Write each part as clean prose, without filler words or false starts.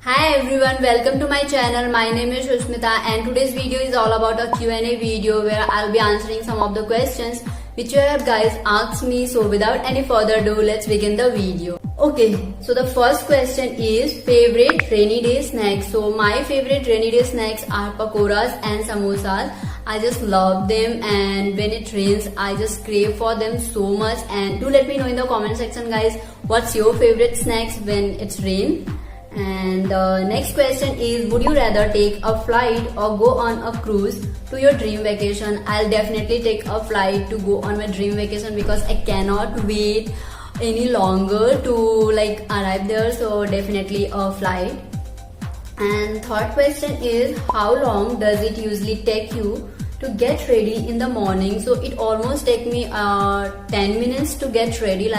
Hi everyone, welcome to my channel. My name is Shushmita and today's video is all about a Q&A video where I'll be answering some of the questions which you have guys asked me. So without any further ado, let's begin the video. Okay, so the first question is favorite rainy day snacks. So my favorite rainy day snacks are pakoras and samosas. I just love them, and when it rains I just crave for them so much. And do let me know in the comment section guys, what's your favorite snacks when it's rain. And the next question is, would you rather take a flight or go on a cruise to your dream vacation? I'll definitely take a flight to go on my dream vacation because I cannot wait any longer to arrive there. So definitely a flight. And third question is, how long does it usually take you to get ready in the morning? So it almost take me 10 minutes to get ready.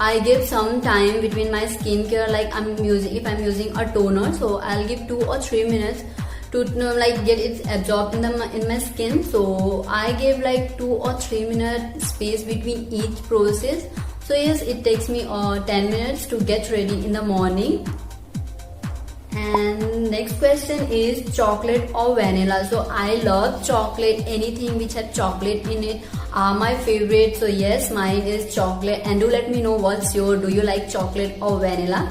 I give some time between my skincare. If I'm using a toner, so I'll give 2 or 3 minutes to get it absorbed in my skin. So I give 2 or 3 minute space between each process. So yes, it takes me 10 minutes to get ready in the morning. And next question is, chocolate or vanilla? So I love chocolate. Anything which has chocolate in it are my favorite. So yes, mine is chocolate. And do let me know what's your, do you like chocolate or vanilla?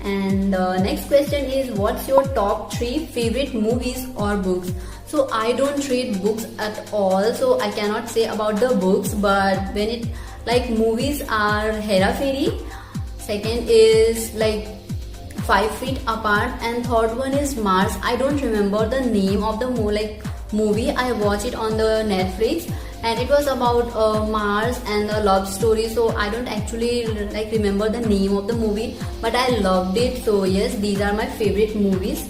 And next question is, what's your top 3 favorite movies or books? So I don't read books at all, so I cannot say about the books. But when it movies are Hera Fairy, second is 5 Feet Apart, and third one is Mars. I don't remember the name of the movie. I watched it on the Netflix and it was about Mars and a love story. So I don't actually remember the name of the movie, but I loved it. So yes, these are my favorite movies.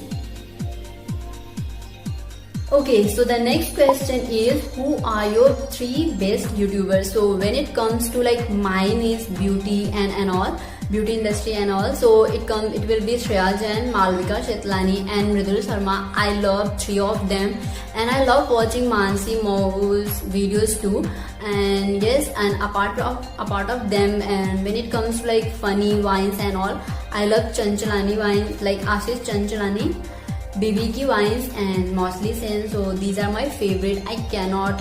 Okay, so the next question is, who are your 3 best YouTubers? So when it comes to mine is beauty and all, beauty industry and all. So it will be Shreya Jain, Malvika Shetlani and Mridul Sharma. I love 3 of them, and I love watching Mansi Mohu's videos too. And yes, and apart of them, and when it comes to funny vines and all, I love Chanchalani vines like Ashish Chanchalani, BB Vines and Mosley Sen. So these are my favorite. I cannot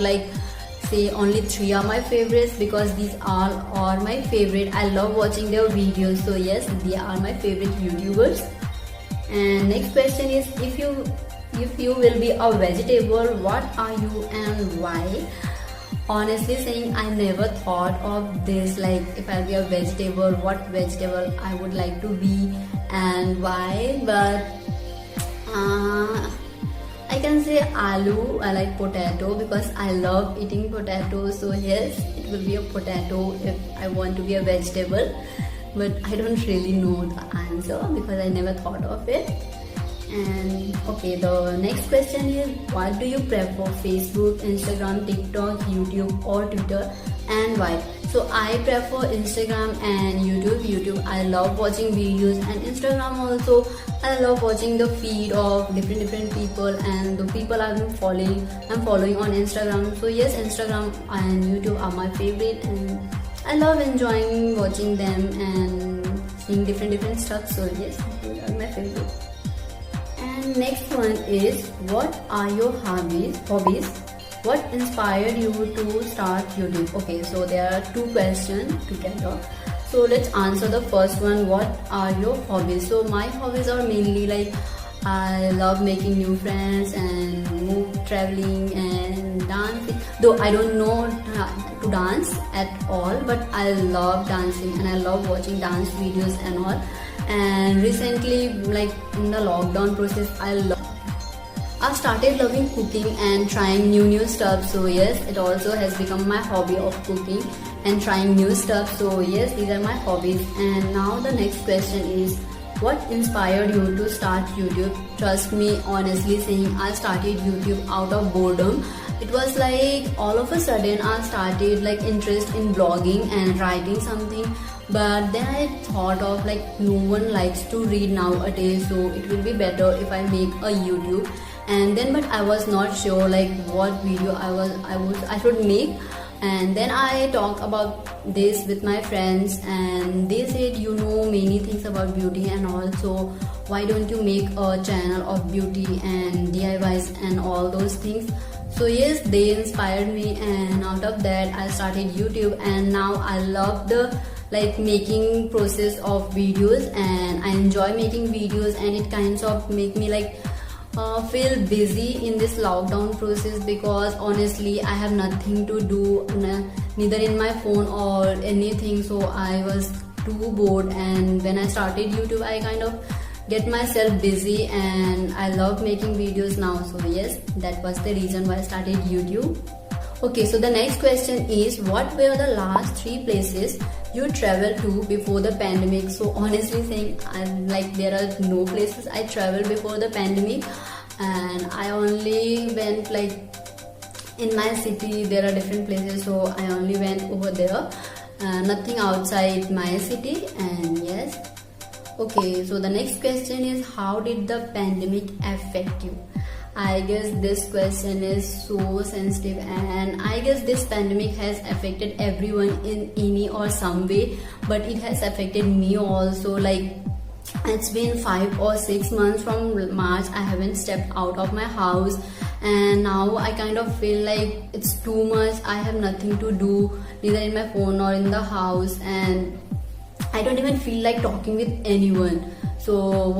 say only 3 are my favorites because these all are my favorite. I love watching their videos. So yes, they are my favorite YouTubers. And next question is, if you will be a vegetable, what are you and why? Honestly saying, I never thought of this, if I'll be a vegetable, what vegetable I would like to be and why. But I can say aloo. I like potato because I love eating potato. So yes, it will be a potato if I want to be a vegetable. But I don't really know the answer because I never thought of it. And okay, the next question is, what do you prefer, Facebook, Instagram, TikTok, YouTube or Twitter, and why? So I prefer Instagram and YouTube. I love watching videos, and Instagram also I love watching the feed of different people and the people I'm following on Instagram. So yes, Instagram and YouTube are my favorite, and I love enjoying watching them and seeing different stuff. So yes, those are my favorite. And next one is, what are your hobbies? What inspired you to start YouTube? Okay, so there are 2 questions together. So let's answer the first one. What are your hobbies? So my hobbies are mainly I love making new friends and traveling and dancing. Though I don't know to dance at all, but I love dancing and I love watching dance videos and all. And recently, in the lockdown process, I started loving cooking and trying new stuff. So yes, it also has become my hobby of cooking and trying new stuff. So yes, these are my hobbies. And now the next question is, what inspired you to start YouTube? Trust me, honestly saying, I started YouTube out of boredom. It was all of a sudden I started interest in blogging and writing something. But then I thought of no one likes to read nowadays, so it will be better if I make a YouTube. And then but I was not sure what video I should make. And then I talked about this with my friends, and they said, you know many things about beauty and all, so why don't you make a channel of beauty and DIYs and all those things. So yes, they inspired me, and out of that I started YouTube, and now I love the making process of videos, and I enjoy making videos, and it kinds of make me feel busy in this lockdown process, because honestly I have nothing to do, neither in my phone or anything, so I was too bored. And when I started YouTube, I kind of get myself busy, and I love making videos now. So yes, that was the reason why I started YouTube. Okay, so the next question is, what were the last 3 places you traveled to before the pandemic? So honestly saying, there are no places I traveled before the pandemic, and I only went in my city. There are different places, so I only went over there, nothing outside my city. And yes, okay, so the next question is, how did the pandemic affect you? I guess this question is so sensitive, and I guess this pandemic has affected everyone in any or some way, but it has affected me also. It's been 5 or 6 months from March I haven't stepped out of my house, and now I kind of feel like it's too much. I have nothing to do, neither in my phone or in the house, and I don't even feel like talking with anyone. So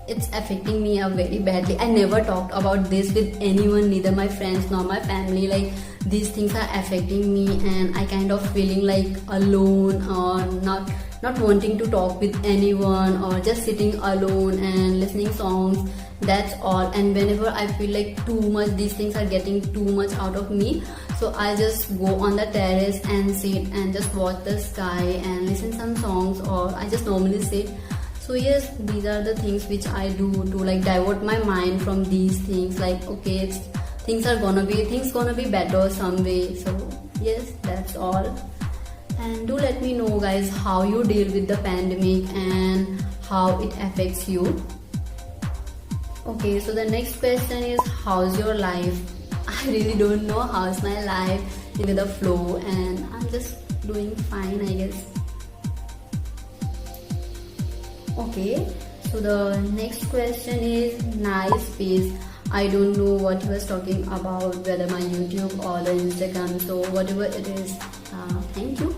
it's affecting me very badly. I never talked about this with anyone, neither my friends nor my family. These things are affecting me, and I kind of feeling alone, or not wanting to talk with anyone, or just sitting alone and listening songs. That's all. And whenever I feel too much, these things are getting too much out of me, so I just go on the terrace and sit and just watch the sky and listen some songs, or I just normally sit. So yes, these are the things which I do to divert my mind from these things. Okay, things gonna be better some way. So yes, that's all. And do let me know guys how you deal with the pandemic and how it affects you. Okay, so the next question is, how's your life? I really don't know how's my life, into the flow, and I'm just doing fine, I guess. Okay, so the next question is, nice face. I don't know what he was talking about, whether my YouTube or the Instagram, so whatever it is, thank you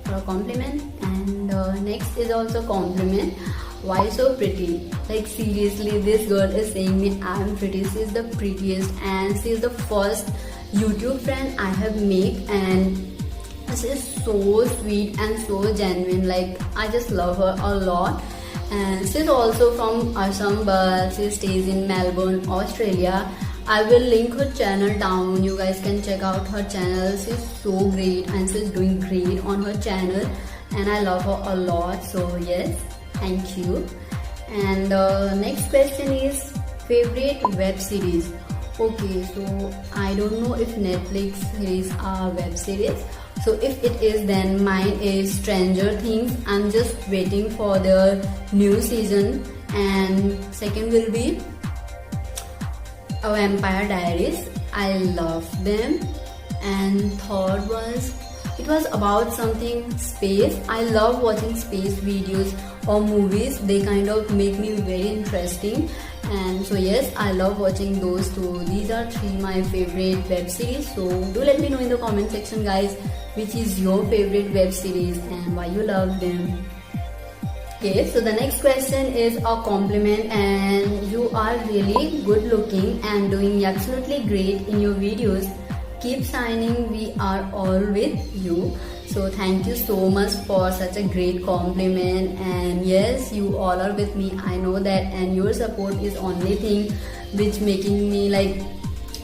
for a compliment. And next is also compliment. Why so pretty? Seriously, this girl is saying me I'm pretty. She is the prettiest, and she is the first YouTube friend I have made, and she is so sweet and so genuine. I just love her a lot. And she's also from Assam, but she stays in Melbourne, Australia. I will link her channel down. You guys can check out her channel. She's so great, and she's doing great on her channel, and I love her a lot. So yes, thank you. And next question is, favorite web series. Okay, so I don't know if Netflix series are web series. So if it is, then mine is Stranger Things. I'm just waiting for the new season. And second will be Vampire Diaries. I love them. And third it was about something space. I love watching space videos or movies. They kind of make me very interesting. And so yes, I love watching those two. These are 3 my favorite web series. So do let me know in the comment section guys, which is your favorite web series and why you love them. Okay, so the next question is a compliment, and you are really good looking and doing absolutely great in your videos. Keep shining, we are all with you. So thank you so much for such a great compliment. And yes, you all are with me, I know that, and your support is only thing which making me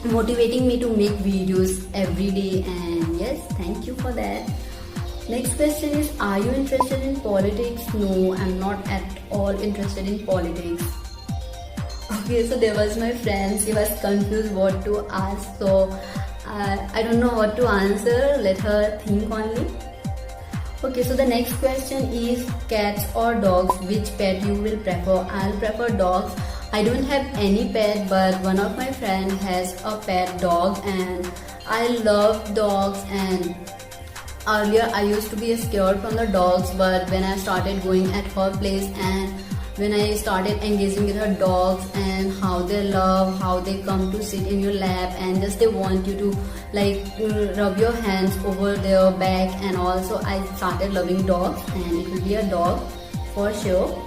motivating me to make videos every day. And yes, thank you for that. Next question is, are you interested in politics? No, I'm not at all interested in politics. Okay, so there was my friend, she was confused what to ask, so I don't know what to answer, let her think only. Okay, so the next question is, cats or dogs, which pet you will prefer? I'll prefer dogs. I don't have any pet, but one of my friends has a pet dog, and I love dogs. And earlier I used to be scared from the dogs, but when I started going at her place and when I started engaging with her dogs and how they love, how they come to sit in your lap and just they want you to like rub your hands over their back, and also I started loving dogs and it will be a dog for sure.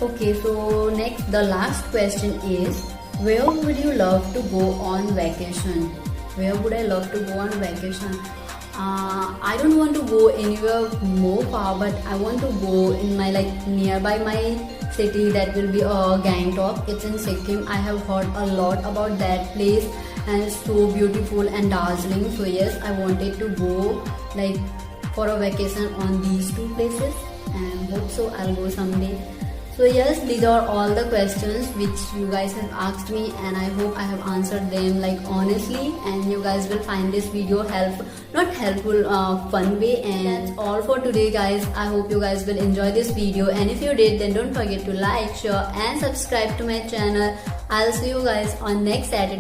Okay, so next the last question is, where would you love to go on vacation? Where would I love to go on vacation? I don't want to go anywhere more far, but I want to go in my like nearby my city, that will be Gangtok. It's in Sikkim. I have heard a lot about that place and it's so beautiful and dazzling. So yes, I wanted to go like for a vacation on these two places and hope so I'll go someday. So yes, these are all the questions which you guys have asked me, and I hope I have answered them like honestly, and you guys will find this video helpful, not helpful, fun way. And that's all for today guys. I hope you guys will enjoy this video, and if you did, then don't forget to like, share and subscribe to my channel. I'll see you guys on next Saturday.